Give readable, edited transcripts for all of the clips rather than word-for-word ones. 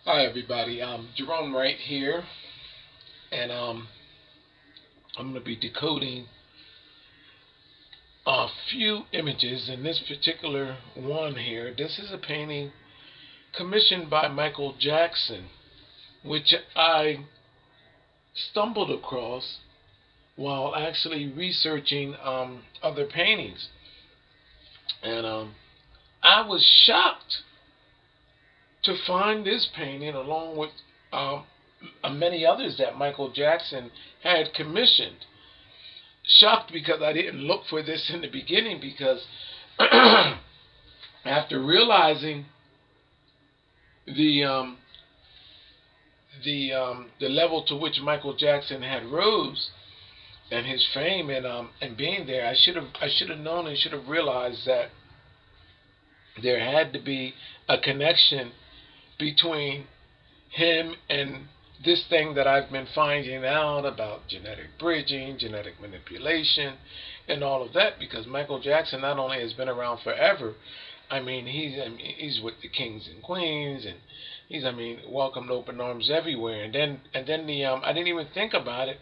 Hi everybody, Gerone Wright here, and I'm going to be decoding a few images. In this particular one here, this is a painting commissioned by Micheal Jackson, which I stumbled across while actually researching other paintings, and I was shocked to find this painting along with many others that Micheal Jackson had commissioned. Shocked because I didn't look for this in the beginning, because after realizing the level to which Micheal Jackson had rose and his fame and being there, I should have known and should have realized that there had to be a connection between him and this thing that I've been finding out about genetic bridging, genetic manipulation, and all of that, because Micheal Jackson not only has been around forever, he's with the kings and queens, and he's welcomed open arms everywhere. And then the I didn't even think about it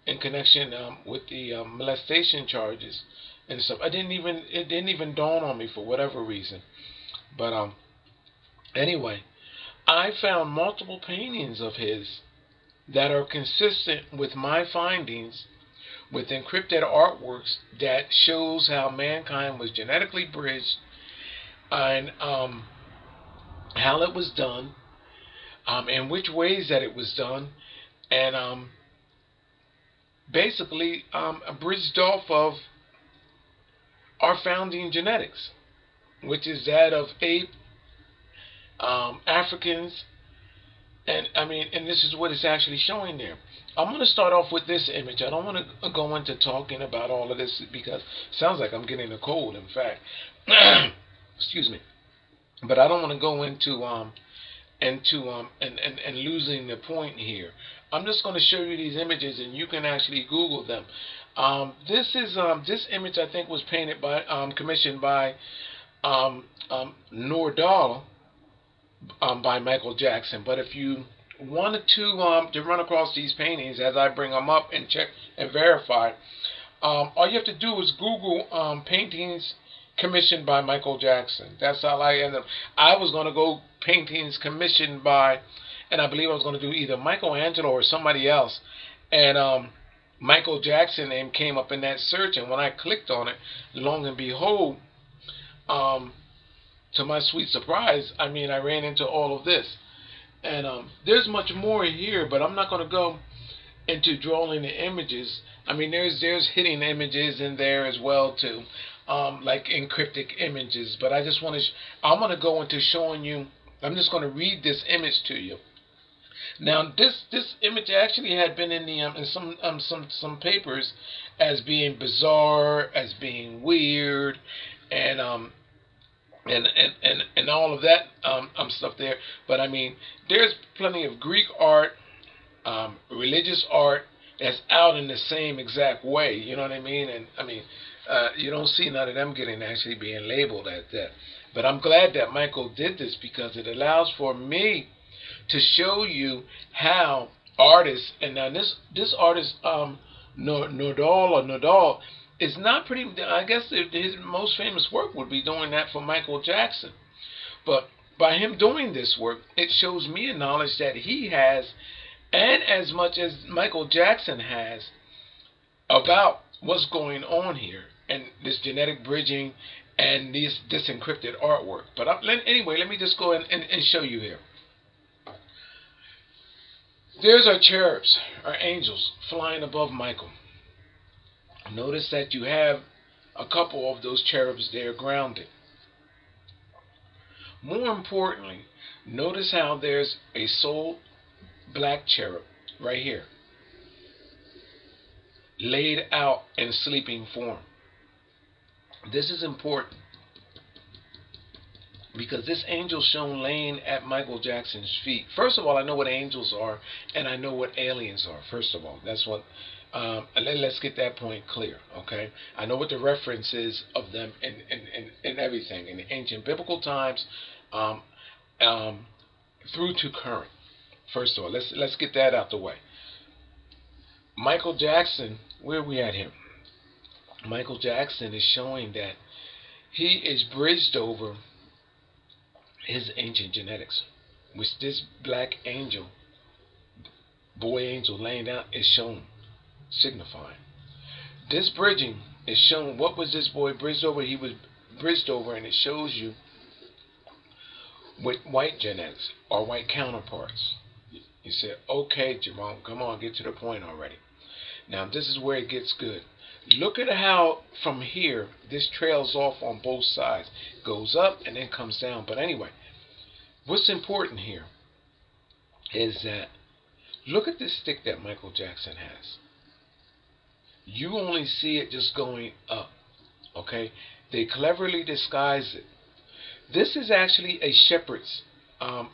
in connection with the molestation charges and stuff. It didn't even dawn on me for whatever reason. But anyway, I found multiple paintings of his that are consistent with my findings with encrypted artworks that shows how mankind was genetically bridged, and how it was done, and which ways that it was done, and basically bridged off of our founding genetics, which is that of ape, Africans, and this is what it's actually showing there. I'm going to start off with this image. I don't want to go into talking about all of this because it sounds like I'm getting a cold, in fact. Excuse me. But I don't want to go into and losing the point here. I'm just going to show you these images, and you can actually Google them. This image, I think, was painted by commissioned by Dore, by Micheal Jackson. But if you wanted to run across these paintings as I bring them up and check and verify, all you have to do is Google paintings commissioned by Micheal Jackson. That's how I ended up. I was going to go paintings commissioned by, and I believe I was going to do either Michealangelo or somebody else, and Micheal Jackson name came up in that search, and when I clicked on it, lo and behold, to my sweet surprise, I ran into all of this. And there's much more here, but I'm not going to go into drawing the images. There's hidden images in there as well too, like encryptic images. But I just want to, I'm going to go into showing you. I'm just going to read this image to you. Now, this image actually had been in the in some papers as being bizarre, as being weird, and and all of that stuff there. But there's plenty of Greek art, religious art that's out in the same exact way. You know what I mean? And you don't see none of them getting actually being labeled as that. But I'm glad that Micheal did this, because it allows for me to show you how artists, and now this artist Nodal is not pretty. I guess his most famous work would be doing that for Micheal Jackson. But by him doing this work, it shows me a knowledge that he has, and as much as Micheal Jackson has, about what's going on here and this genetic bridging and this encrypted artwork. But anyway, let me just go and show you here. There's our cherubs, our angels, flying above Micheal. Notice that you have a couple of those cherubs there grounded. More importantly, notice how there's a soul black cherub right here, laid out in sleeping form. This is important, because this angel shown laying at Micheal Jackson's feet. First of all, I know what angels are, and I know what aliens are. First of all, that's what. Let's get that point clear, okay? I know what the reference is of them in everything. In the ancient biblical times, through to current. First of all, let's get that out the way. Micheal Jackson, where are we at here? Micheal Jackson is showing that he is bridged over his ancient genetics, which this black angel, boy angel laying down, is shown, signifying. This bridging is shown. What was this boy bridged over? He was bridged over, and it shows you with white genetics or white counterparts. You said, okay, Jerome, come on, get to the point already. Now, this is where it gets good. Look at how from here this trails off on both sides. Goes up and then comes down. But anyway, what's important here is that look at this stick that Micheal Jackson has. You only see it just going up. Okay? They cleverly disguise it. This is actually a shepherd's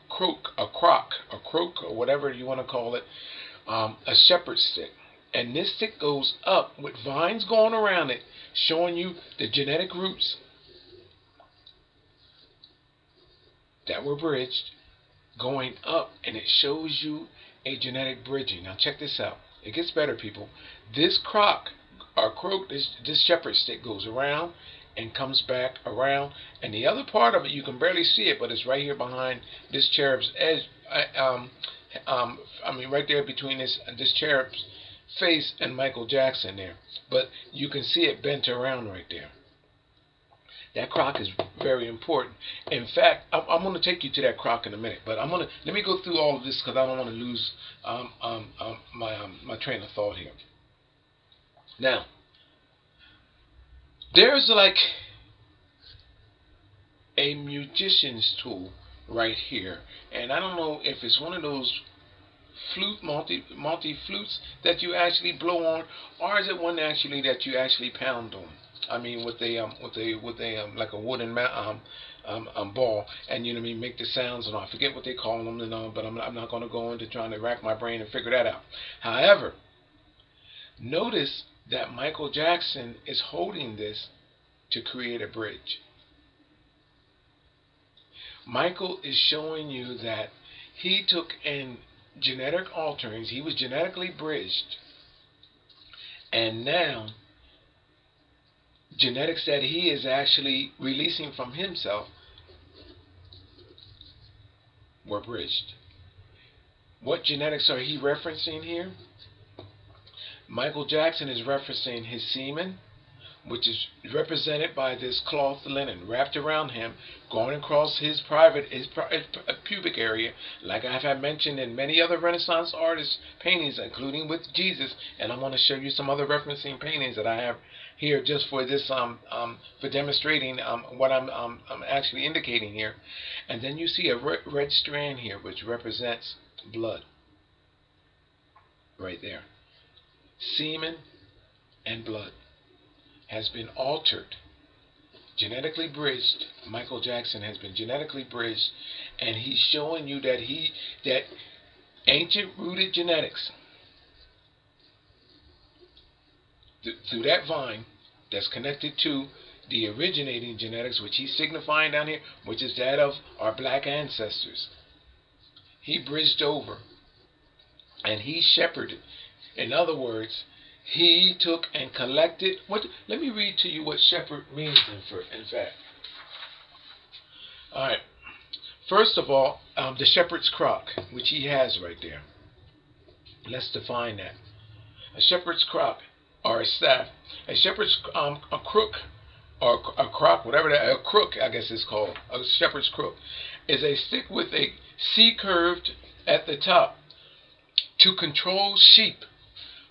crook, or whatever you want to call it, a shepherd's stick. And this stick goes up with vines going around it, showing you the genetic roots that were bridged, going up, and it shows you a genetic bridging. Now check this out. It gets better, people. This crook, this shepherd stick goes around and comes back around, and the other part of it, you can barely see it, but it's right here behind this cherub's edge. Right there between this cherub's face and Micheal Jackson there, but you can see it bent around right there. That croc is very important. In fact, I'm going to take you to that croc in a minute, but let me go through all of this because I don't want to lose my train of thought here. Now, there's like a musician's tool right here, and I don't know if it's one of those multi flutes that you actually blow on, or is it one actually that you actually pound on? I mean, with a like a wooden ball, and you know what I mean, make the sounds, and I forget what they call them, and but I'm not going to go into trying to rack my brain and figure that out. However, notice that Micheal Jackson is holding this to create a bridge. Micheal is showing you that he took in genetic alterings, he was genetically bridged, and now genetics that he is actually releasing from himself were bridged. What genetics are he referencing here? Micheal Jackson is referencing his semen, which is represented by this cloth linen wrapped around him, going across his pubic area, like I have mentioned in many other Renaissance artists' paintings, including with Jesus. And I'm going to show you some other referencing paintings that I have here just for this for demonstrating what I'm actually indicating here. And then you see a red strand here, which represents blood, right there. Semen and blood has been altered, genetically bridged. Micheal Jackson has been genetically bridged, and he's showing you that that ancient rooted genetics through that vine that's connected to the originating genetics, which he's signifying down here, which is that of our black ancestors. He bridged over and he shepherded. In other words, he took and collected. Let me read to you what shepherd means in fact. All right. First of all, the shepherd's crock, which he has right there. Let's define that. A shepherd's crock, or a staff. A shepherd's a crook, or a crock, whatever that, a crook I guess it's called. A shepherd's crook is a stick with a C curved at the top to control sheep.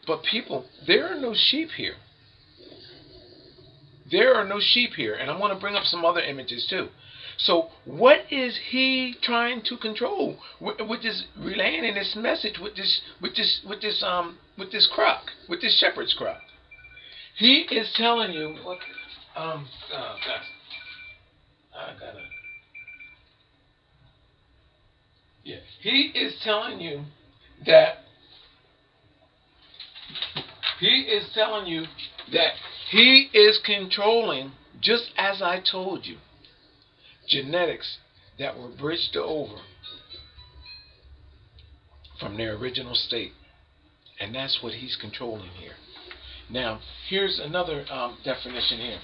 But people, there are no sheep here. There are no sheep here. And I want to bring up some other images too. So what is he trying to control with this relaying in this message with this crock, with this shepherd's crock? He is telling you what I gotta. Yeah. He is telling you that he is controlling, just as I told you, genetics that were bridged over from their original state. And that's what he's controlling here. Now, here's another definition here.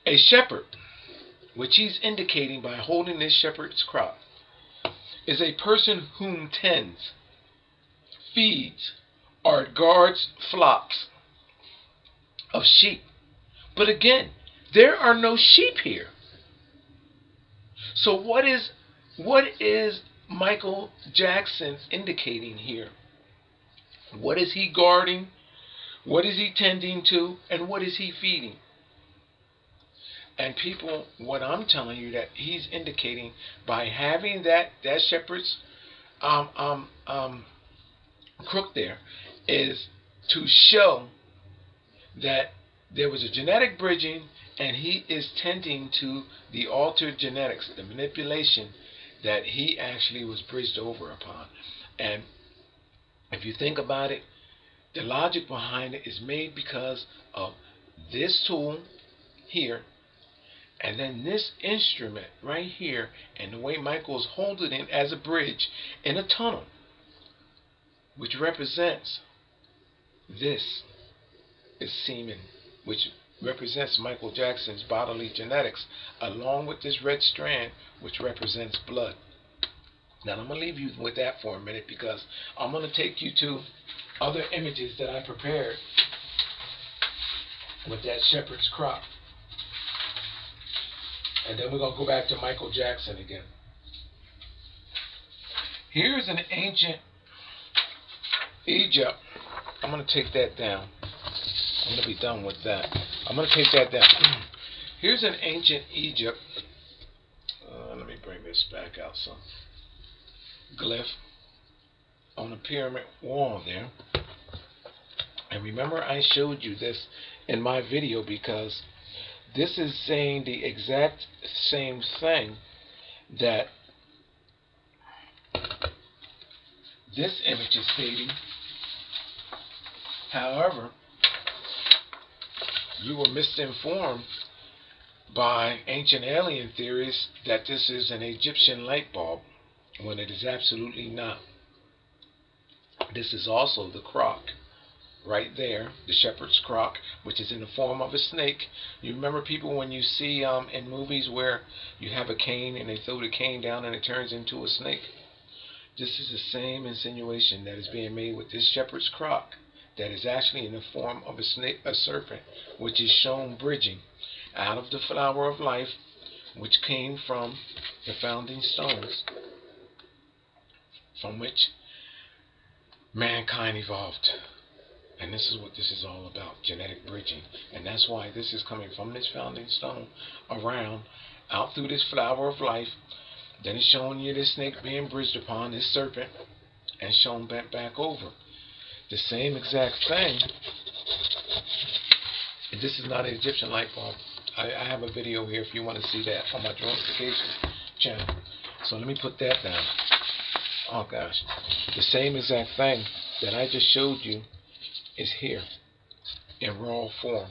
A shepherd, which he's indicating by holding this shepherd's crop, is a person whom tends, feeds, or guards flocks of sheep. But again, there are no sheep here. So what is Micheal Jackson indicating here? What is he guarding? What is he tending to? And what is he feeding? And people, what I'm telling you that he's indicating by having that shepherd's crook there is to show that there was a genetic bridging, and he is tending to the altered genetics, the manipulation that he actually was bridged over upon. And if you think about it, the logic behind it is made because of this tool here, and then this instrument right here, and the way Micheal's holding it as a bridge in a tunnel, which represents this is semen, which represents Micheal Jackson's bodily genetics, along with this red strand, which represents blood. Now, I'm going to leave you with that for a minute, because I'm going to take you to other images that I prepared with that shepherd's crop. And then we're going to go back to Micheal Jackson again. Here's an ancient Egypt. I'm going to take that down. I'm going to be done with that. I'm going to take that down. Here's an ancient Egypt. Let me bring this back out some. Glyph on a pyramid wall there. And remember, I showed you this in my video, because this is saying the exact same thing that this image is stating. However, you were misinformed by ancient alien theories that this is an Egyptian light bulb, when it is absolutely not. This is also the croc right there, the shepherd's croc, which is in the form of a snake. You remember, people, when you see in movies where you have a cane and they throw the cane down and it turns into a snake? This is the same insinuation that is being made with this shepherd's croc, that is actually in the form of a snake, a serpent, which is shown bridging out of the flower of life, which came from the founding stones from which mankind evolved. And this is what this is all about, genetic bridging. And that's why this is coming from this founding stone around, out through this flower of life. Then it's showing you this snake being bridged upon, this serpent, and shown bent back over. The same exact thing. This is not an Egyptian light bulb. I have a video here if you want to see that on my Geroneification channel. So let me put that down. Oh gosh. The same exact thing that I just showed you is here in raw form.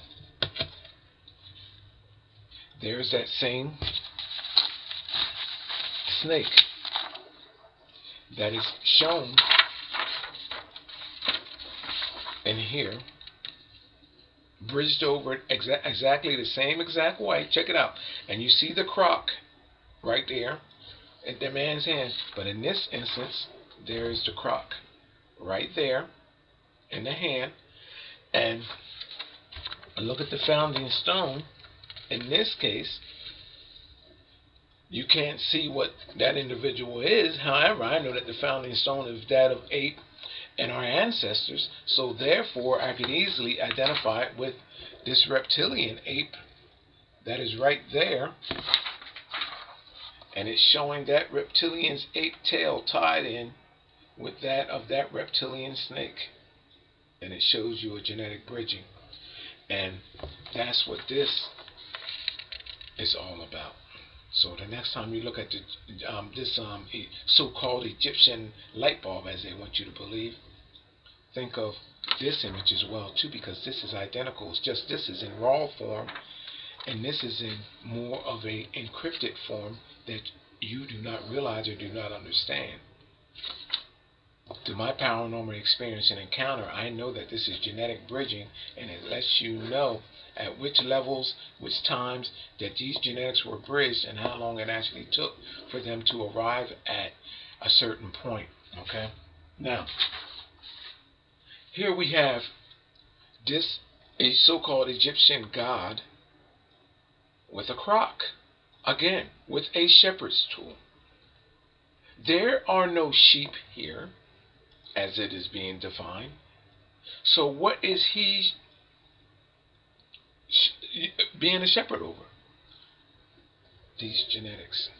There's that same snake that is shown in here, bridged over it exactly the same exact way. Check it out. And you see the croc right there in the man's hand. But in this instance, there is the croc right there in the hand. And look at the founding stone. In this case, you can't see what that individual is. However, I know that the founding stone is that of ape and our ancestors, so therefore I could easily identify it with this reptilian ape that is right there, and it's showing that reptilian's ape tail tied in with that of that reptilian snake, and it shows you a genetic bridging. And that's what this is all about. So the next time you look at this so-called Egyptian light bulb, as they want you to believe, think of this image as well too, because this is identical. It's just this is in raw form, And this is in more of a encrypted form that you do not realize or do not understand. Through my paranormal experience and encounter, I know that this is genetic bridging, and it lets you know at which levels, which times that these genetics were bridged and how long it actually took for them to arrive at a certain point. Okay? Now, here we have this, a so-called Egyptian god with a crock, again, with a shepherd's tool. There are no sheep here, as it is being defined. So what is he being a shepherd over? These genetics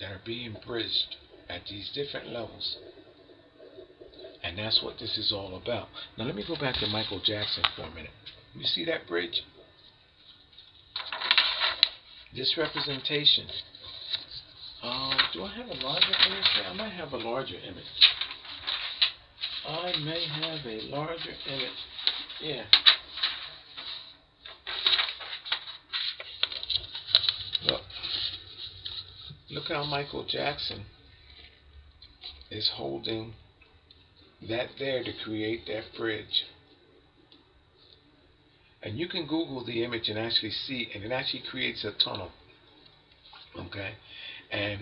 that are being bridged at these different levels. And that's what this is all about. Now let me go back to Micheal Jackson for a minute. You see that bridge? This representation. Do I have a larger image there? I might have a larger image. I may have a larger image. Yeah. Look how Micheal Jackson is holding that there to create that bridge. And you can Google the image and actually see, and it actually creates a tunnel. Okay? And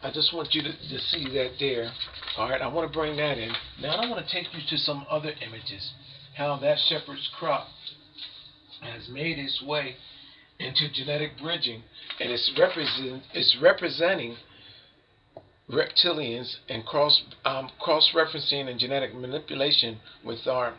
I just want you to see that there. Alright, I want to bring that in. Now I want to take you to some other images. How that shepherd's crop has made its way into genetic bridging, and it's representing reptilians and cross-referencing and genetic manipulation with our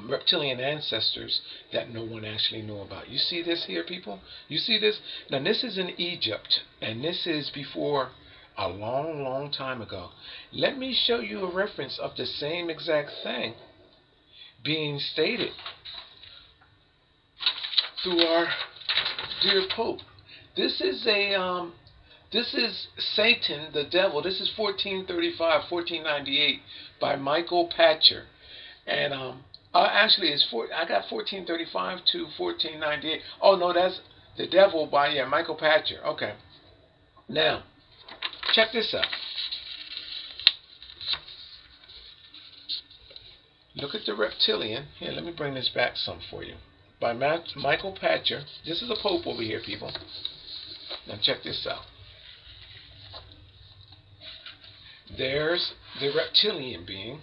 reptilian ancestors that no one actually knew about. You see this here, people? You see this? Now this is in Egypt, and this is before a long, long time ago. Let me show you a reference of the same exact thing being stated through our dear Pope. This is Satan, the devil. This is 1435, 1498 by Michael Patcher. And actually, I got 1435 to 1498. Oh no, that's the devil by Michael Patcher. Okay. Now, check this out. Look at the reptilian. Here, let me bring this back some for you. By Michael Patcher. This is a pope over here, people. Now check this out. There's the reptilian being.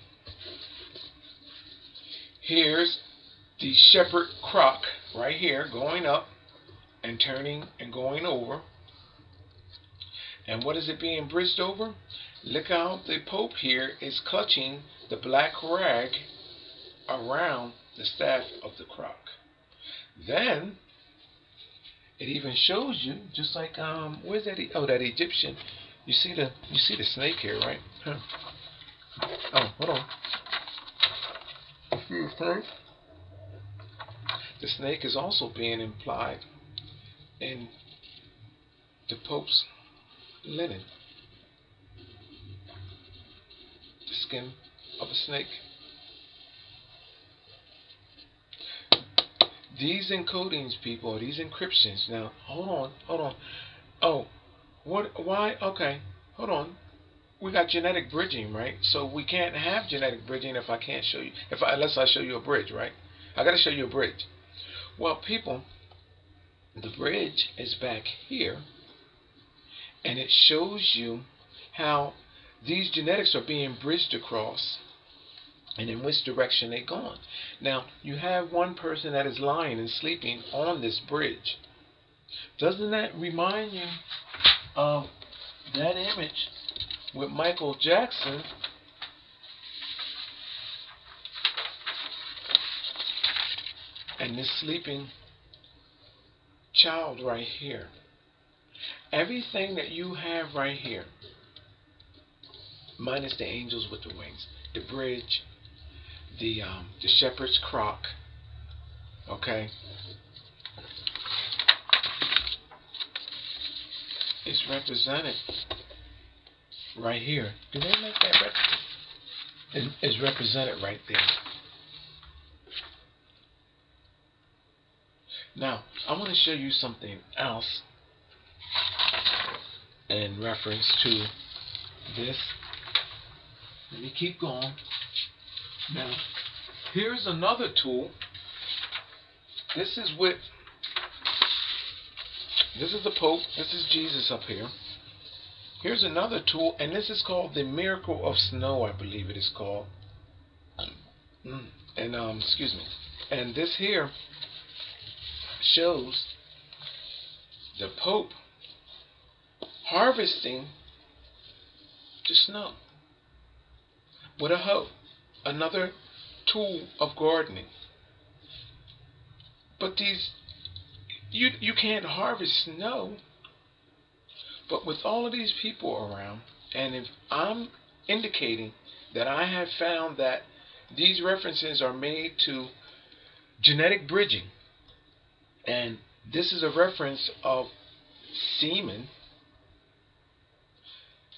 Here's the shepherd croc right here, going up and turning and going over. And what is it being bridged over? Look how the Pope here is clutching the black rag around the staff of the croc. Then it even shows you, just like where's that? Oh, that Egyptian. You see the snake here, right? Huh. Oh, hold on. You see the snake? The snake is also being implied in the Pope's linen, the skin of a snake. These encodings, people, these encryptions. Now, hold on. Oh, what? Why? Okay, hold on. We got genetic bridging, right? So we can't have genetic bridging if I can't show you, unless I show you a bridge, right? I got to show you a bridge. Well, people, the bridge is back here, and it shows you how these genetics are being bridged across and in which direction they're going. Now, you have one person that is lying and sleeping on this bridge. Doesn't that remind you of that image with Micheal Jackson and this sleeping child right here? Everything that you have right here, minus the angels with the wings, the bridge, the shepherd's croc, okay, is represented right here. Do they make that is represented right there. Now, I want to show you something else in reference to this. Let me keep going. Now, here's another tool. This is the Pope. This is Jesus up here. Here's another tool, and this is called the Miracle of Snow, I believe it is called. Excuse me. And this here shows the Pope harvesting the snow with a hoe, another tool of gardening. But you can't harvest snow. But with all of these people around, and if I'm indicating that I have found that these references are made to genetic bridging, and this is a reference of semen,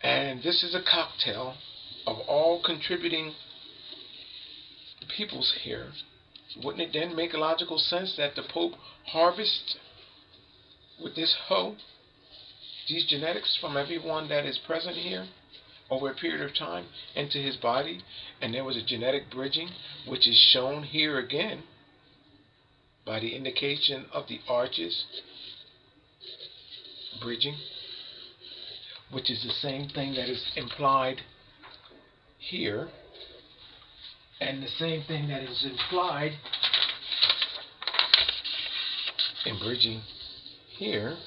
and this is a cocktail of all contributing peoples here, wouldn't it then make a logical sense that the Pope harvests with this hoe these genetics from everyone that is present here over a period of time into his body, and there was a genetic bridging which is shown here again by the indication of the arches bridging, which is the same thing that is implied here, and the same thing that is implied in bridging here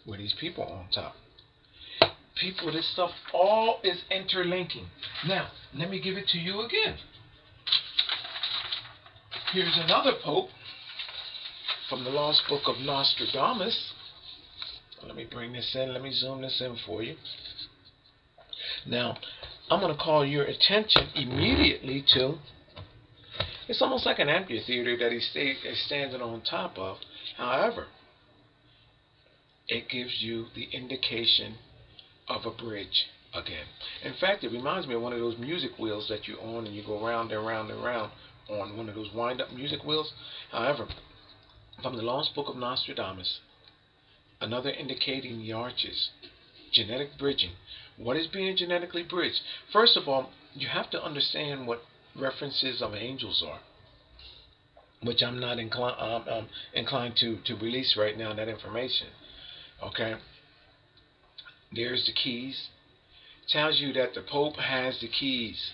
with these people on top. People, this stuff all is interlinking. Now, let me give it to you again. Here's another Pope from the Lost Book of Nostradamus. Let me bring this in. Let me zoom this in for you. Now, I'm going to call your attention immediately to, it's almost like an amphitheater that he's standing on top of. However, it gives you the indication of a bridge again. In fact, it reminds me of one of those music wheels that you own and you go round and round and round on one of those wind-up music wheels. However, from the Lost Book of Nostradamus, another indicating the arches, genetic bridging. What is being genetically bridged? First of all, you have to understand what references of angels are, which I'm not inclined to release right now, that information. Okay, there's the keys. Tells you that the Pope has the keys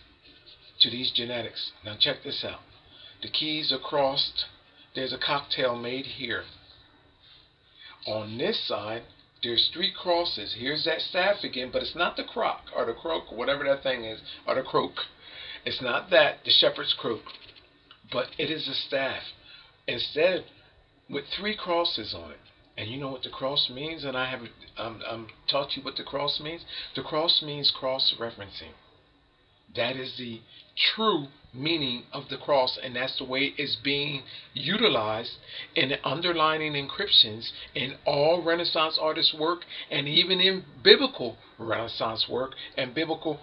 to these genetics. Now check this out. The keys are crossed. There's a cocktail made here. On this side, there's 3 crosses. Here's that staff again, but it's not the croc or the croak, whatever that thing is, or the croak. It's not that, the shepherd's croak, but it is a staff. Instead, with 3 crosses on it. And you know what the cross means, and I have taught you what the cross means. The cross means cross-referencing. That is the true meaning of the cross, and that's the way it's being utilized in the underlining encryptions in all Renaissance artists' work, and even in biblical Renaissance work and biblical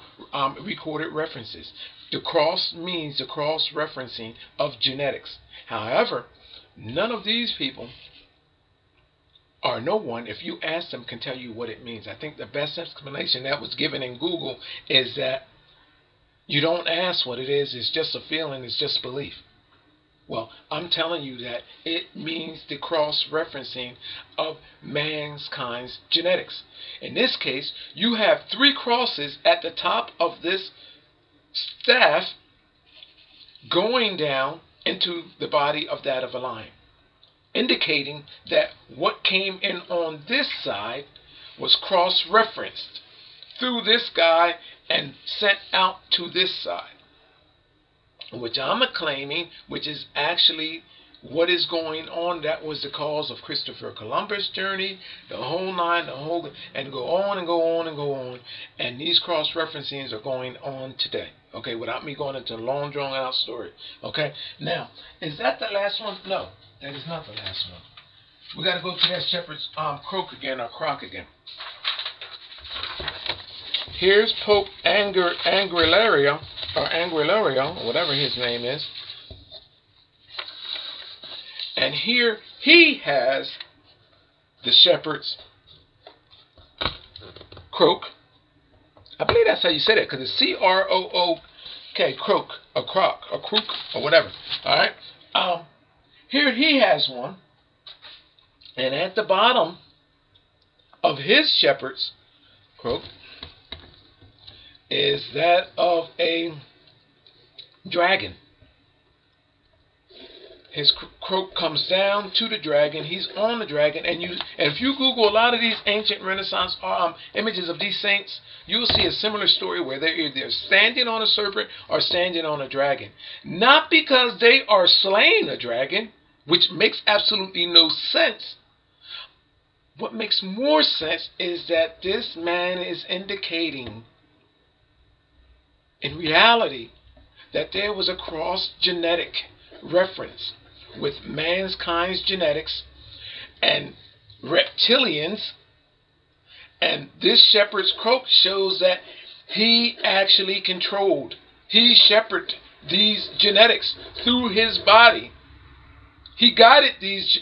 recorded references. The cross means the cross-referencing of genetics. However, none of these people, or no one, if you ask them, can tell you what it means. I think the best explanation that was given in Google is that you don't ask what it is, it's just a feeling, it's just belief. Well, I'm telling you that it means the cross-referencing of mankind's genetics. In this case, you have 3 crosses at the top of this staff going down into the body of that of a lion, indicating that what came in on this side was cross-referenced through this guy and sent out to this side, which I'm claiming, which is actually what is going on. That was the cause of Christopher Columbus' journey, the whole nine, and go on and go on and go on. And these cross-referencings are going on today. Okay, without me going into a long, drawn-out story. Okay, now, is that the last one? No, that is not the last one. We got to go to that shepherd's croak again, or croc again. Here's Pope Anguilario, or whatever his name is. And here he has the shepherd's croak. I believe that's how you say that, because it's C-R-O-O-K, croak, or croc, or crook, or whatever. Alright? Here he has one. And at the bottom of his shepherd's croak is that of a dragon. His croak comes down to the dragon. He's on the dragon, and if you Google a lot of these ancient Renaissance images of these saints, you'll see a similar story where they're either standing on a serpent or standing on a dragon. Not because they are slaying a dragon, which makes absolutely no sense. What makes more sense is that this man is indicating, in reality, that there was a cross-genetic reference with mankind's genetics and reptilians, and this shepherd's croak shows that he actually controlled, he shepherded these genetics through his body. He guided these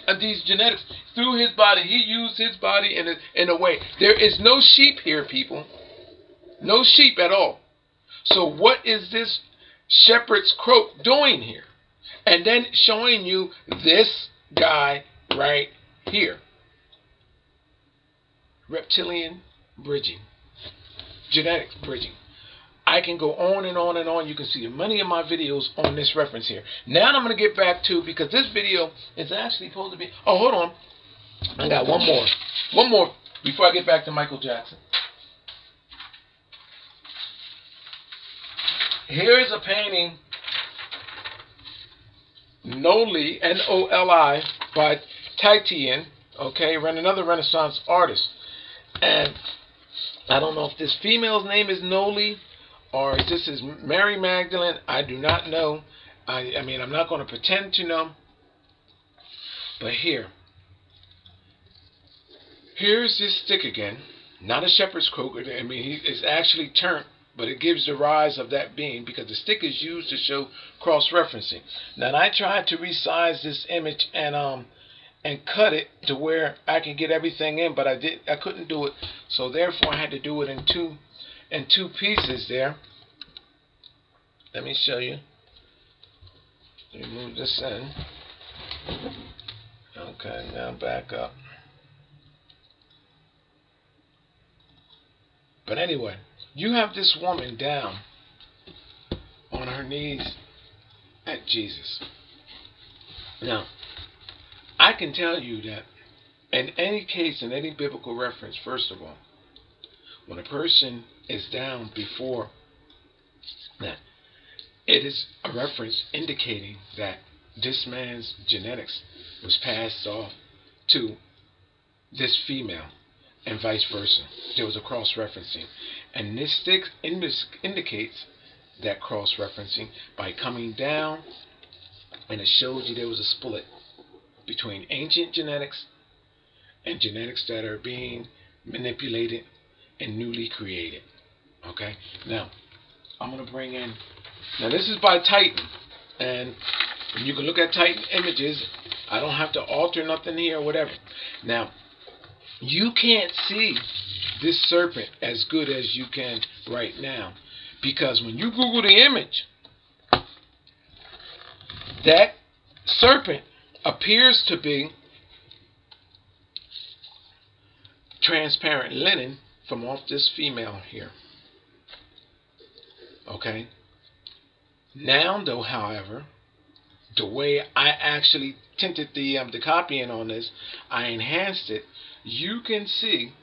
genetics through his body. He used his body in a way. There is no sheep here, people. No sheep at all. So what is this shepherd's croak doing here? And then showing you this guy right here. Reptilian bridging. Genetics bridging. I can go on and on and on. You can see many of my videos on this reference here. Now I'm going to get back to, because this video is actually supposed to be... Oh, hold on. I got one more. One more before I get back to Micheal Jackson. Here is a painting, Noli, N-O-L-I, by Titian, okay, another Renaissance artist. And I don't know if this female's name is Noli or if this is Mary Magdalene. I do not know. I mean, I'm not going to pretend to know. But here's this stick again. Not a shepherd's croak. I mean, it's actually turned, but it gives the rise of that being because the stick is used to show cross-referencing. Now, I tried to resize this image and cut it to where I can get everything in, but I couldn't do it. So therefore, I had to do it in two pieces there. Let me show you. Let me move this in. Okay, now back up. But anyway, you have this woman down on her knees at Jesus. Now, I can tell you that in any case, in any biblical reference, first of all, when a person is down before that, it is a reference indicating that this man's genetics was passed off to this female and vice versa. There was a cross-referencing. And this stick indicates that cross-referencing by coming down, and it shows you there was a split between ancient genetics and genetics that are being manipulated and newly created. Okay? Now, I'm going to bring in... Now, this is by Titan. And you can look at Titan images. I don't have to alter nothing here or whatever. Now, you can't see this serpent as good as you can right now. Because when you Google the image, that serpent appears to be transparent linen from off this female here. Okay? Now, though, however, the way I actually tinted the copying on this, I enhanced it. You can see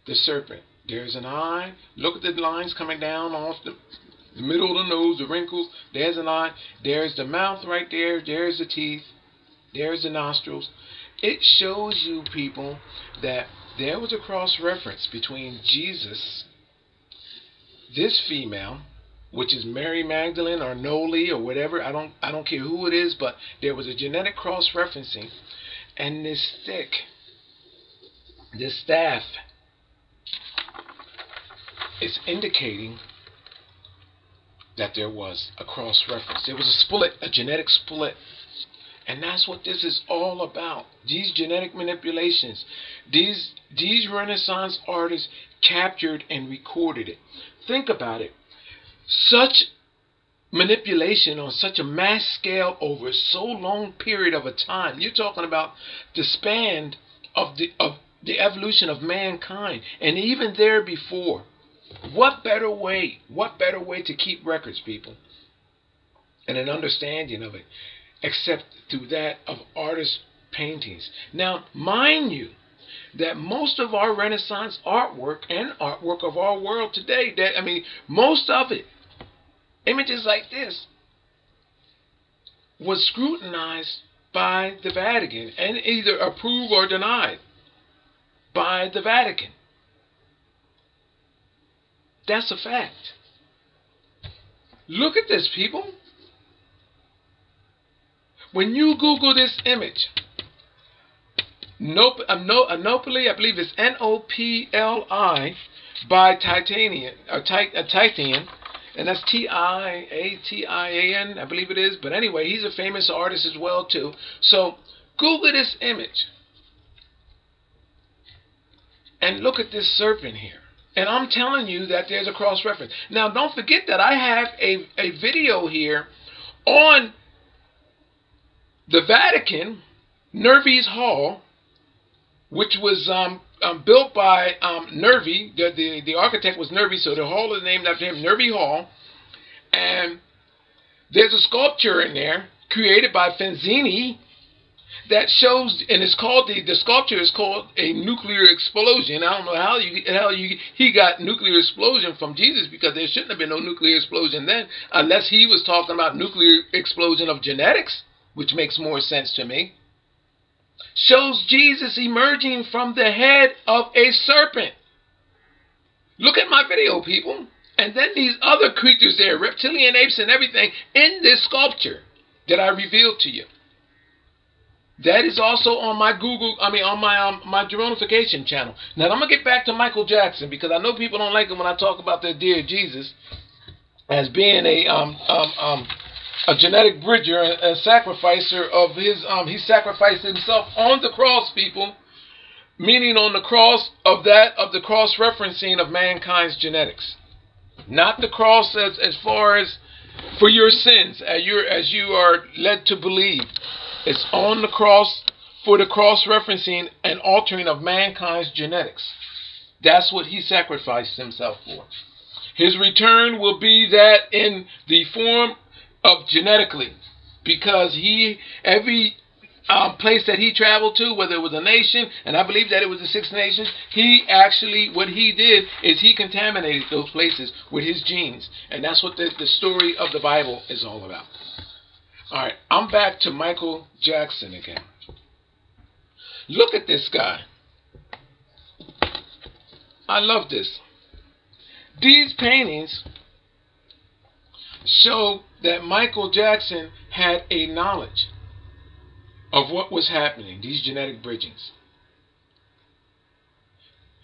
the serpent. There's an eye. Look at the lines coming down off the middle of the nose, the wrinkles. There's an eye. There's the mouth right there. There's the teeth. There's the nostrils. It shows you, people, that there was a cross-reference between Jesus, this female, which is Mary Magdalene or Noli or whatever. I don't care who it is, but there was a genetic cross-referencing, and this stick, this staff, is indicating that there was a cross-reference. There was a split, a genetic split. And that's what this is all about. These genetic manipulations. These Renaissance artists captured and recorded it. Think about it. Such manipulation on such a mass scale over so long period of a time. You're talking about the span of the evolution of mankind, and even there before. What better way to keep records, people, and an understanding of it, except through that of artists' paintings. Now, mind you, that most of our Renaissance artwork and artwork of our world today, most of it, images like this, was scrutinized by the Vatican and either approved or denied by the Vatican. That's a fact. Look at this, people. When you Google this image, Nopali, I believe it's Nopli, by Titian, and that's Tiatian, I believe it is. But anyway, he's a famous artist as well too. So Google this image and look at this serpent here. And I'm telling you that there's a cross-reference. Now, don't forget that I have a video here on the Vatican, Nervi's Hall, which was built by Nervi. The architect was Nervi, so the hall is named after him, Nervi Hall. And there's a sculpture in there created by Fenzini that shows, and it's called, the sculpture is called a nuclear explosion. I don't know how he got nuclear explosion from Jesus, because there shouldn't have been no nuclear explosion then, unless he was talking about nuclear explosion of genetics, which makes more sense to me. Shows Jesus emerging from the head of a serpent. Look at my video, people. And then these other creatures there, reptilian apes and everything, in this sculpture that I revealed to you. That is also on my my Geroneification channel. Now I'm gonna get back to Micheal Jackson, because I know people don't like it when I talk about their dear Jesus as being a genetic bridger, a sacrificer of his. He sacrificed himself on the cross, people, meaning on the cross of the cross-referencing of mankind's genetics, not the cross as far as for your sins, as you are led to believe. It's on the cross for the cross-referencing and altering of mankind's genetics. That's what he sacrificed himself for. His return will be that in the form of genetically, because every place that he traveled to, whether it was a nation, and I believe that it was the 6 nations, what he did is he contaminated those places with his genes. And that's what the story of the Bible is all about. Alright, I'm back to Micheal Jackson again. Look at this guy. I love this. These paintings show that Micheal Jackson had a knowledge of what was happening, these genetic bridgings.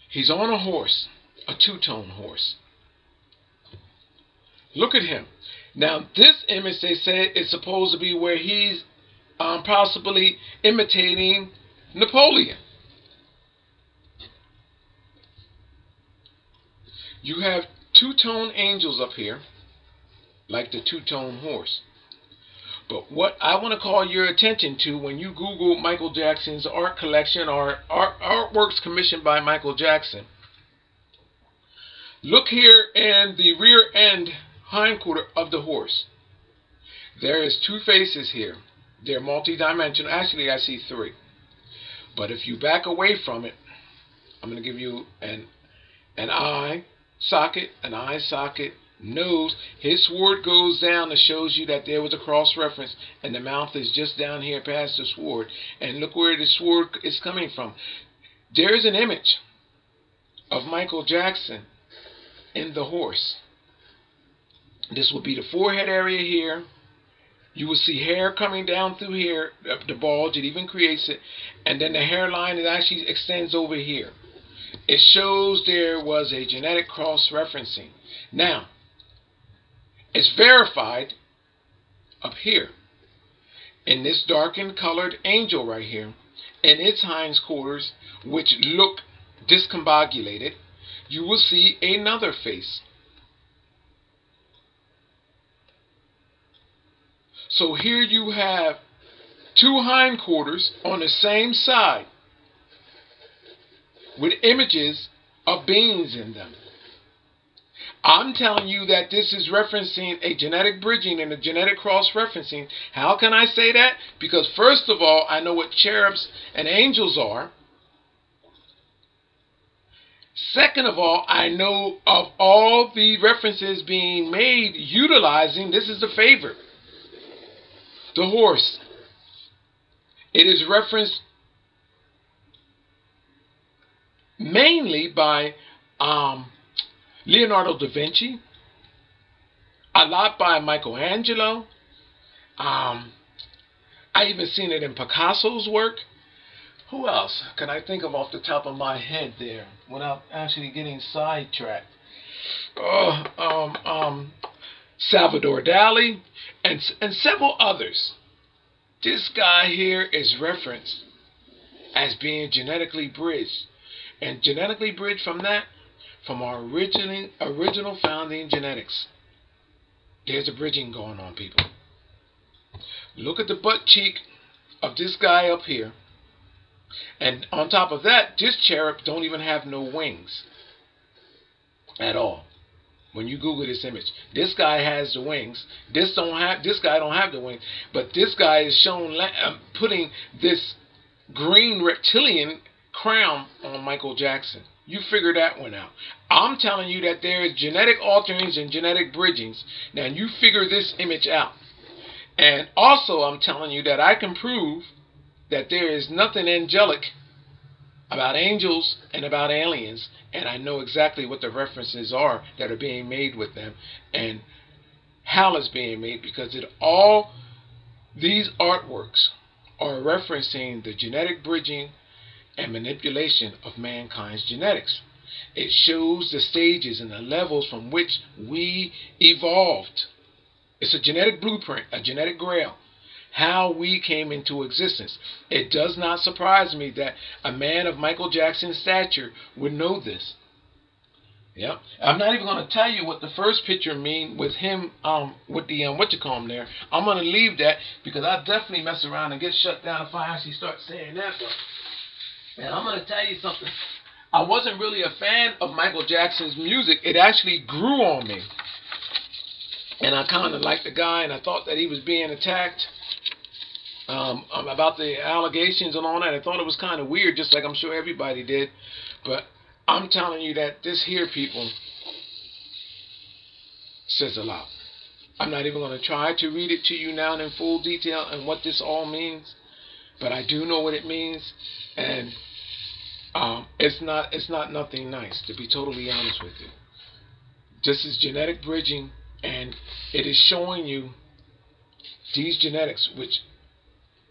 He's on a horse, a two-tone horse. Look at him. Now, this image, they say, is supposed to be where he's possibly imitating Napoleon. You have two-tone angels up here, like the two-tone horse. But what I want to call your attention to when you Google Micheal Jackson's art collection or artworks commissioned by Micheal Jackson, look here in the rear end hindquarter of the horse. There is 2 faces here. They're multi-dimensional. Actually, I see 3. But if you back away from it, I'm going to give you an eye socket, nose. His sword goes down and shows you that there was a cross reference, and the mouth is just down here past the sword. And look where the sword is coming from. There is an image of Micheal Jackson in the horse. This will be the forehead area here. You will see hair coming down through here, the bulge, it even creates it. And then the hairline, it actually extends over here. It shows there was a genetic cross-referencing. Now, it's verified up here. in this darkened colored angel right here, in its hindquarters, which look discombobulated, you will see another face. So here you have two hindquarters on the same side with images of beings in them. I'm telling you that this is referencing a genetic bridging and a genetic cross-referencing. How can I say that? Because first of all, I know what cherubs and angels are. Second of all, I know of all the references being made utilizing, this is the favorite, the horse. It is referenced mainly by Leonardo da Vinci, a lot by Michealangelo. I even seen it in Picasso's work. Who else can I think of off the top of my head there without actually getting sidetracked? Salvador Dali and several others. This guy here is referenced as being genetically bridged. And genetically bridged from that, from our original founding genetics. There's a bridging going on, people. Look at the butt cheek of this guy up here. And on top of that, this cherub don't even have no wings at all. When you Google this image, this guy has the wings. This guy don't have the wings. But this guy is shown putting this green reptilian crown on Micheal Jackson. You figure that one out. I'm telling you that there is genetic alterings and genetic bridgings. Now you figure this image out. And also I'm telling you that I can prove that there is nothing angelic about angels and about aliens, and I know exactly what the references are that are being made with them and how it's being made, because all these artworks are referencing the genetic bridging and manipulation of mankind's genetics. It shows the stages and the levels from which we evolved. It's a genetic blueprint, a genetic grail. How we came into existence. It does not surprise me that a man of Micheal Jackson's stature would know this. Yeah, I'm not even going to tell you what the first picture mean with him, with the whatchamacallit there. I'm going to leave that because I definitely mess around and get shut down if I actually start saying that stuff. And I'm going to tell you something. I wasn't really a fan of Micheal Jackson's music. It actually grew on me. And I kind of liked the guy, and I thought that he was being attacked about the allegations and all that. I thought it was kind of weird, just like I'm sure everybody did. But I'm telling you that this here, people, says a lot. I'm not even going to try to read it to you now in full detail and what this all means. But I do know what it means. And it's not nothing nice, to be totally honest with you. This is genetic bridging, and it is showing you these genetics which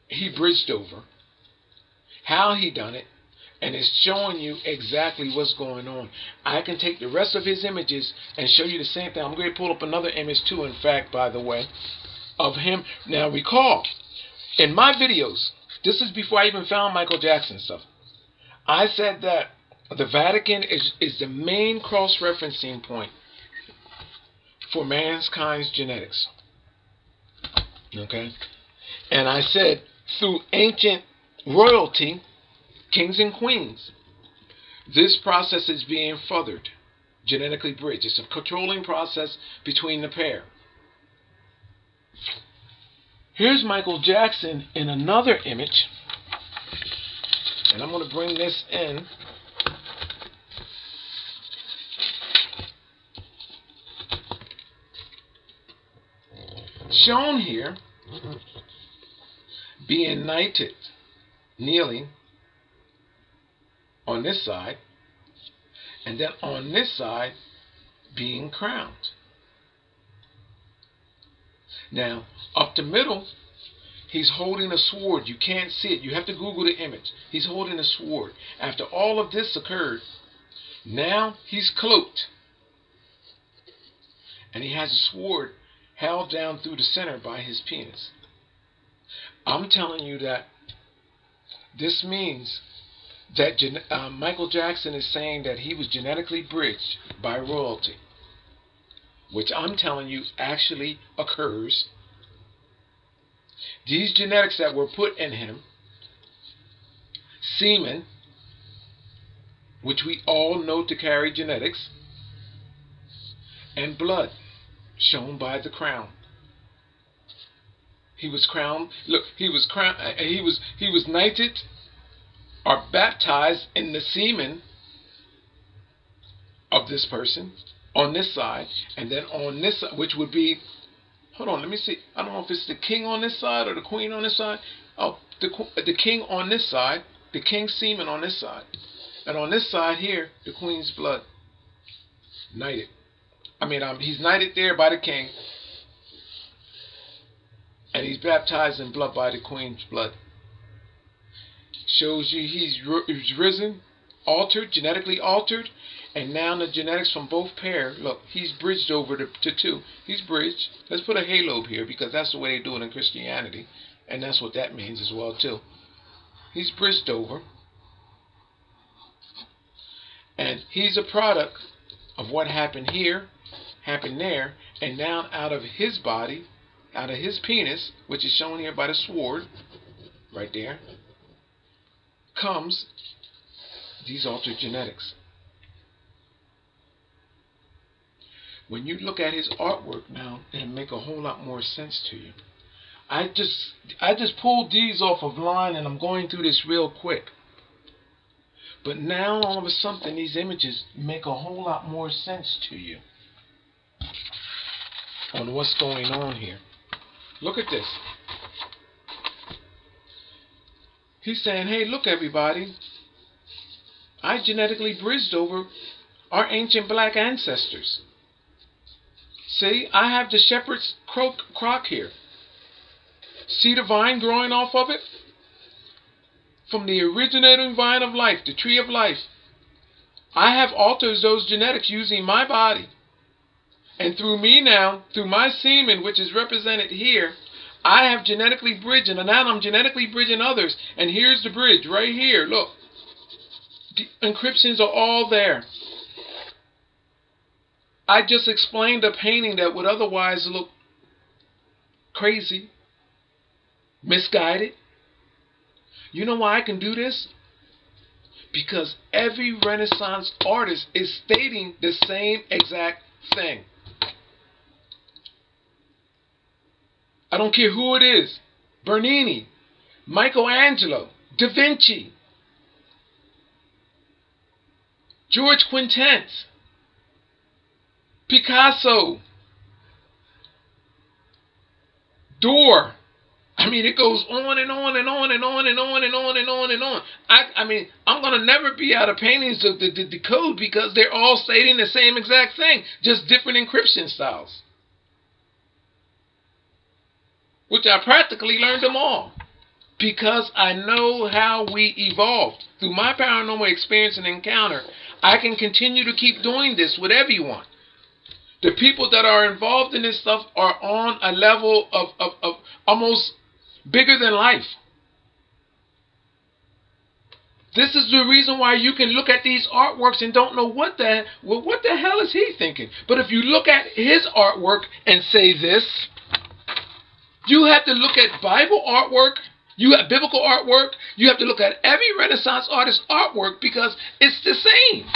he bridged over, how he done it, and it's showing you exactly what's going on. I can take the rest of his images and show you the same thing. I'm going to pull up another image too, in fact, by the way, of him. Now recall, in my videos, this is before I even found Micheal Jackson stuff, I said that the Vatican is the main cross-referencing point for mankind's genetics. Okay? And I said, through ancient royalty, kings and queens, this process is being furthered, genetically bridged. It's a controlling process between the pair. Here's Micheal Jackson in another image, and I'm going to bring this in. Shown here, being knighted, kneeling on this side, and then on this side being crowned. Now, up the middle, he's holding a sword. You can't see it. You have to Google the image. He's holding a sword. After all of this occurred, now he's cloaked, and he has a sword held down through the center by his penis. I'm telling you that this means that Micheal Jackson is saying that he was genetically bridged by royalty, which I'm telling you actually occurs. These genetics that were put in him, semen, which we all know to carry genetics, and blood, shown by the crown. He was crowned. Look, he was crowned. He was knighted or baptized in the semen of this person on this side, and then on this side, which would be, hold on, let me see. I don't know if it's the king on this side or the queen on this side. Oh, the king on this side, the king's semen on this side, and on this side here, the queen's blood. Knighted. I mean, he's knighted there by the king, and he's baptized in blood by the queen's blood. Shows you he's risen, altered, genetically altered, and now the genetics from both pair, look, he's bridged over to two. He's bridged. Let's put a halo here because that's the way they do it in Christianity, and that's what that means as well too. He's bridged over, and he's a product of what happened here, happened there, and now out of his body, out of his penis, which is shown here by the sword, right there, comes these altered genetics. When you look at his artwork now, it'll make a whole lot more sense to you. I just pulled these off of line, and I'm going through this real quick. But now all of a sudden these images make a whole lot more sense to you on what's going on here. Look at this. He's saying, hey, look everybody, I genetically bridged over our ancient black ancestors. See, I have the shepherd's crock here. See the vine growing off of it? From the originating vine of life, the tree of life. I have altered those genetics using my body. And through me now, through my semen, which is represented here, I have genetically bridged, and now I'm genetically bridging others. And here's the bridge right here. Look. The encryptions are all there. I just explained a painting that would otherwise look crazy, misguided. You know why I can do this? Because every Renaissance artist is stating the same exact thing. I don't care who it is. Bernini, Michealangelo, Davinci, George Quintance, Picasso, Dore. I mean, it goes on and on and on and on and on and on and on and on. I mean, I'm going to never be out of paintings of the decode because they're all stating the same exact thing, just different encryption styles. Which I practically learned them all. Because I know how we evolved. Through my paranormal experience and encounter, I can continue to keep doing this with everyone. The people that are involved in this stuff are on a level of almost bigger than life. This is the reason why you can look at these artworks and don't know what the hell is he thinking. But if you look at his artwork and say this, you have to look at Bible artwork, you have biblical artwork, you have to look at every Renaissance artist's artwork because it's the same.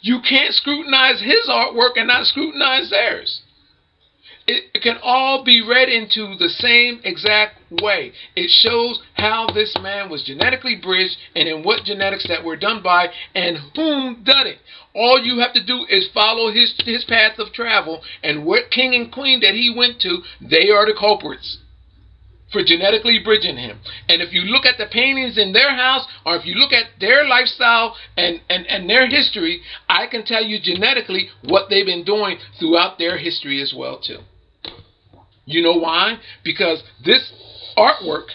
You can't scrutinize his artwork and not scrutinize theirs. It can all be read into the same exact way. It shows how this man was genetically bridged and in what genetics that were done by and whom done it. All you have to do is follow his path of travel, and what king and queen that he went to, they are the culprits for genetically bridging him. And if you look at the paintings in their house, or if you look at their lifestyle and their history, I can tell you genetically what they've been doing throughout their history as well too. You know why? Because this artwork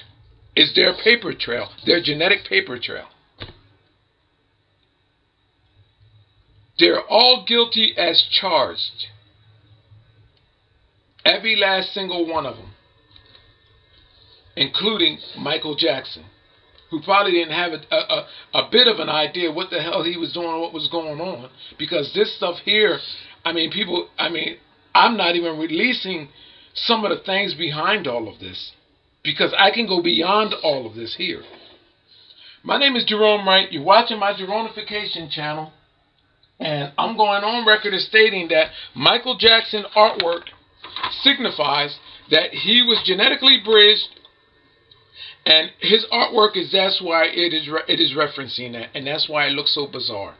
is their paper trail, their genetic paper trail. They're all guilty as charged. Every last single one of them. including Micheal Jackson, who probably didn't have a bit of an idea what the hell he was doing or what was going on. Because this stuff here, I'm not even releasing some of the things behind all of this, because I can go beyond all of this here. My name is Gerone Wright. You're watching my Geroneification channel, and I'm going on record as stating that Micheal Jackson artwork signifies that he was genetically bridged, and his artwork is, that's why it is referencing that, and that's why it looks so bizarre.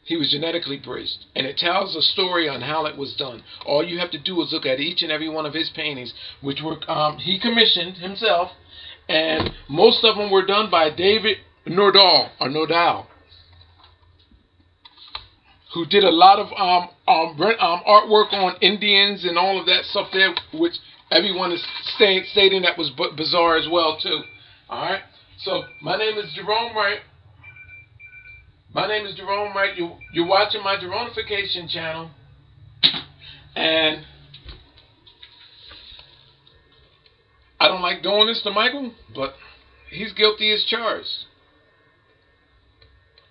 He was genetically bridged, and it tells a story on how it was done. All you have to do is look at each and every one of his paintings, which were he commissioned himself, and most of them were done by David Nodal, who did a lot of artwork on Indians and all of that stuff there, which everyone is stating that was bizarre as well too. All right. So my name is Gerone Wright. My name is Gerone Wright. You're watching my Geroneification channel, and I don't like doing this to Micheal, but he's guilty as charged.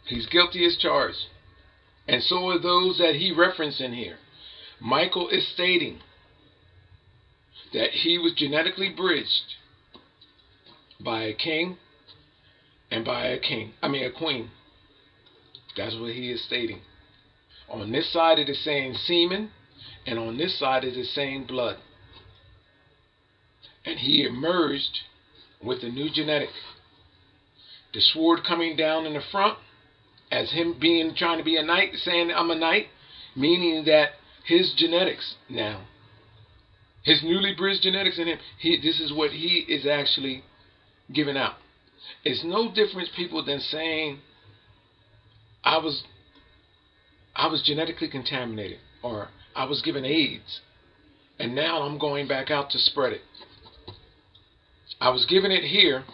He's guilty as charged, and so are those that he referenced in here. Micheal is stating that he was genetically bridged by a king and by a queen. That's what he is stating. On this side it is saying semen, and on this side it is saying blood. And he emerged with a new genetic. The sword coming down in the front as him trying to be a knight, saying I'm a knight, meaning that his genetics now, his newly bridged genetics in him, this is what he is actually giving out. It's no difference, people, than saying I was genetically contaminated, or I was given AIDS, and now I'm going back out to spread it. I was given it here,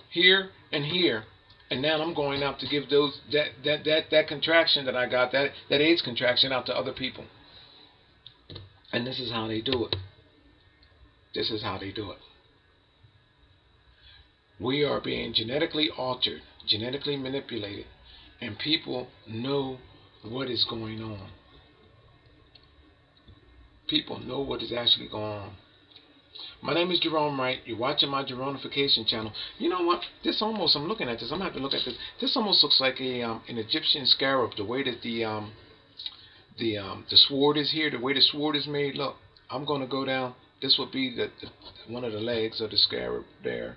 and here, and now I'm going out to give that contraction that I got, that AIDS contraction, out to other people. And this is how they do it. This is how they do it. We are being genetically altered, genetically manipulated, and people know what is going on. People know what is actually going on. My name is Gerone Wright. You're watching my Geroneification channel. You know what? This almost, I'm looking at this. I'm going to have to look at this. This almost looks like an Egyptian scarab. The way that the sword is here, the way the sword is made. Look, I'm going to go down. This would be one of the legs of the scarab there.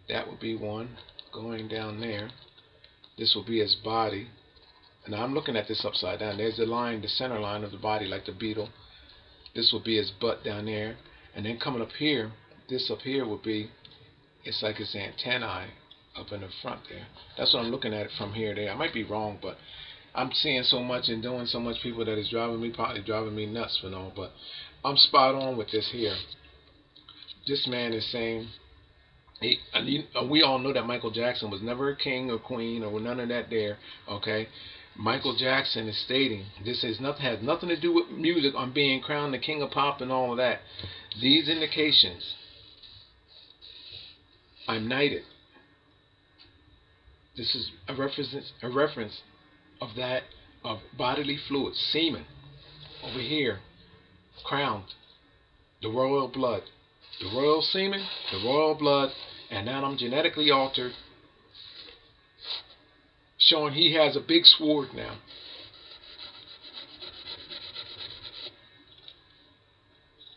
That would be one going down there. This will be his body. And I'm looking at this upside down. There's the line, the center line of the body, like the beetle. This will be his butt down there. And then coming up here, this up here would be, it's like his antennae up in the front there. That's what I'm looking at it from here there. I might be wrong, but I'm seeing so much and doing so much, people, that is probably driving me nuts for now. But I'm spot on with this here. This man is saying, we all know that Micheal Jackson was never a king or queen or none of that there, okay? Micheal Jackson is stating this has nothing to do with music, on being crowned the king of pop and all of that. These indications, I'm knighted. This is a reference of bodily fluids, semen. Over here, crowned, the royal blood. The royal semen, the royal blood, and now I'm genetically altered, showing he has a big sword now.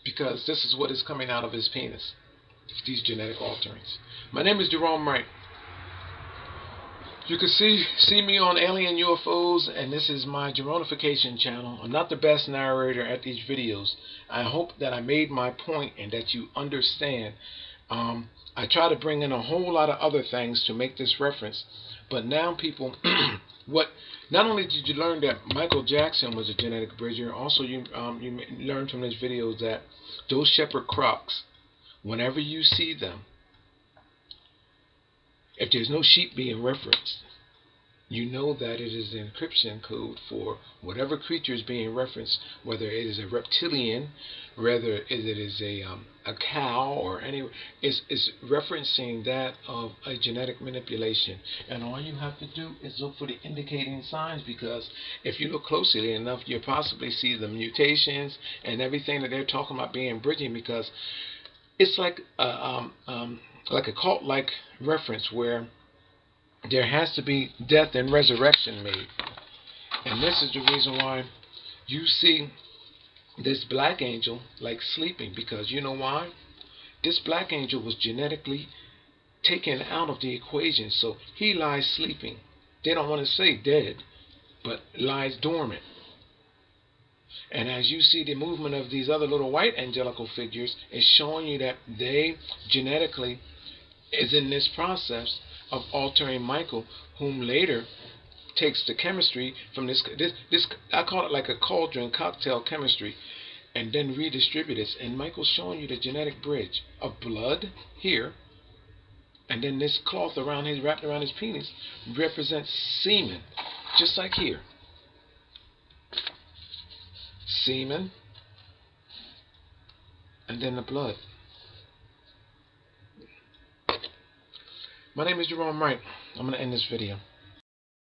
Because this is what is coming out of his penis, these genetic alterings. My name is Gerone Wright. You can see me on alien UFOs, and this is my Geroneification channel. I'm not the best narrator at these videos. I hope that I made my point and that you understand. I try to bring in a whole lot of other things to make this reference, but now people, not only did you learn that Micheal Jackson was a genetic bridger, also you learned from these videos that those shepherd crocs, whenever you see them, if there's no sheep being referenced, you know that it is the encryption code for whatever creature is being referenced, whether it is a reptilian, whether it is a cow, or any, is referencing that of a genetic manipulation. And all you have to do is look for the indicating signs, because if you look closely enough, you'll possibly see the mutations and everything that they're talking about being bridging, because it's like a cult-like reference where there has to be death and resurrection made. And this is the reason why you see this black angel like sleeping, because you know why? This black angel was genetically taken out of the equation, so he lies sleeping. They don't want to say dead, but lies dormant. And as you see the movement of these other little white angelical figures, is showing you that they genetically is in this process of altering Micheal, whom later takes the chemistry from this I call it like a cauldron cocktail chemistry, and then redistribute it. And Micheal's showing you the genetic bridge of blood here, and then this cloth around his, wrapped around his penis, represents semen, just like here. Semen, and then the blood. My name is Gerone Wright. I'm going to end this video.